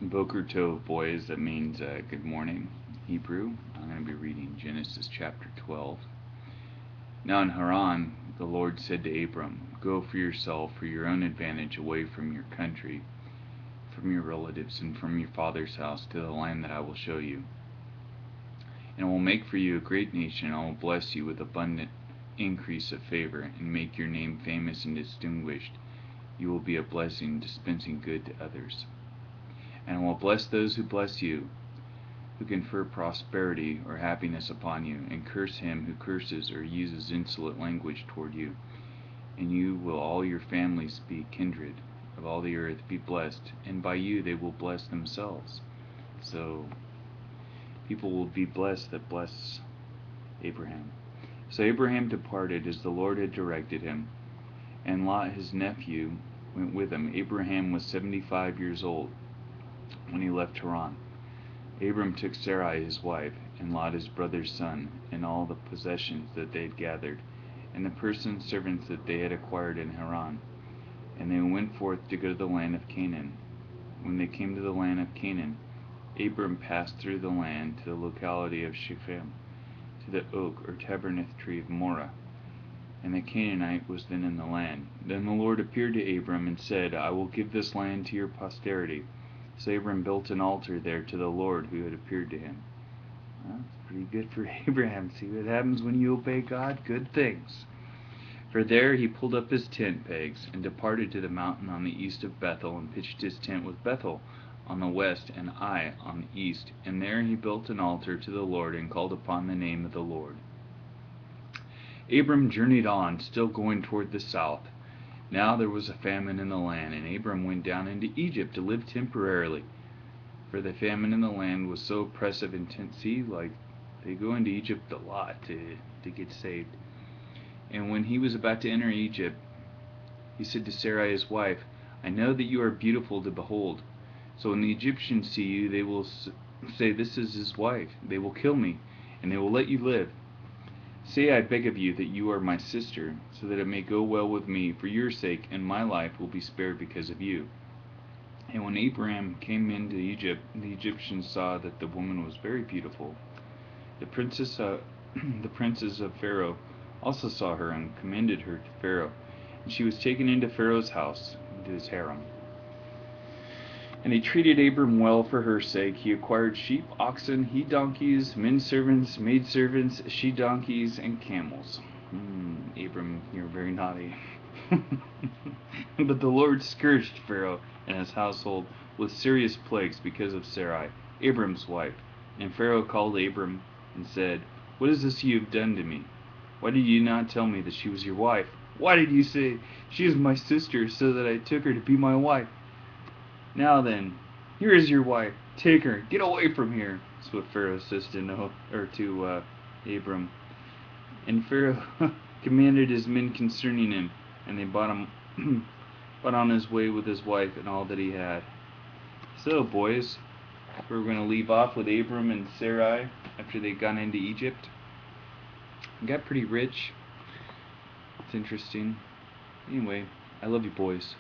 Boker Tov, boys, that means good morning, Hebrew. I'm going to be reading Genesis chapter 12. Now in Haran, the Lord said to Abram, "Go for yourself, for your own advantage, away from your country, from your relatives, and from your father's house, to the land that I will show you. And I will make for you a great nation, and I will bless you with abundant increase of favor, and make your name famous and distinguished. You will be a blessing, dispensing good to others. And I will bless those who bless you, who confer prosperity or happiness upon you, and curse him who curses or uses insolent language toward you. And you will all your families be kindred of all the earth be blessed, and by you they will bless themselves." So people will be blessed that bless Abraham. So Abraham departed as the Lord had directed him, and Lot his nephew went with him. Abraham was 75 years old when he left Haran. Abram took Sarai his wife, and Lot his brother's son, and all the possessions that they had gathered, and the persons servants that they had acquired in Haran. And they went forth to go to the land of Canaan. When they came to the land of Canaan, Abram passed through the land to the locality of Shechem, to the oak or terebinth tree of Moreh. And the Canaanite was then in the land. Then the Lord appeared to Abram and said, "I will give this land to your posterity." So Abram built an altar there to the Lord who had appeared to him. Well, that's pretty good for Abraham. See what happens when you obey God? Good things. For there he pulled up his tent pegs, and departed to the mountain on the east of Bethel, and pitched his tent with Bethel on the west, and Ai on the east. And there he built an altar to the Lord, and called upon the name of the Lord. Abram journeyed on, still going toward the south. Now there was a famine in the land, and Abram went down into Egypt to live temporarily. For the famine in the land was so oppressive and intense. See, like, they go into Egypt a lot to get saved. And when he was about to enter Egypt, he said to Sarai his wife, "I know that you are beautiful to behold. So when the Egyptians see you, they will say, 'This is his wife.' They will kill me, and they will let you live. Say, I beg of you, that you are my sister, so that it may go well with me for your sake, and my life will be spared because of you." And when Abraham came into Egypt, the Egyptians saw that the woman was very beautiful. The princes of Pharaoh also saw her and commended her to Pharaoh. And she was taken into Pharaoh's house, into his harem. And he treated Abram well for her sake. He acquired sheep, oxen, he-donkeys, men-servants, maid-servants, she-donkeys, and camels. Abram, you're very naughty. But the Lord scourged Pharaoh and his household with serious plagues because of Sarai, Abram's wife. And Pharaoh called Abram and said, "What is this you have done to me? Why did you not tell me that she was your wife? Why did you say, 'She is my sister,' so that I took her to be my wife? Now then, here is your wife. Take her. Get away from here." That's what Pharaoh says to Abram. And Pharaoh commanded his men concerning him, and they brought him on his way with his wife and all that he had. So, boys, we're going to leave off with Abram and Sarai after they got into Egypt. They got pretty rich. It's interesting. Anyway, I love you, boys.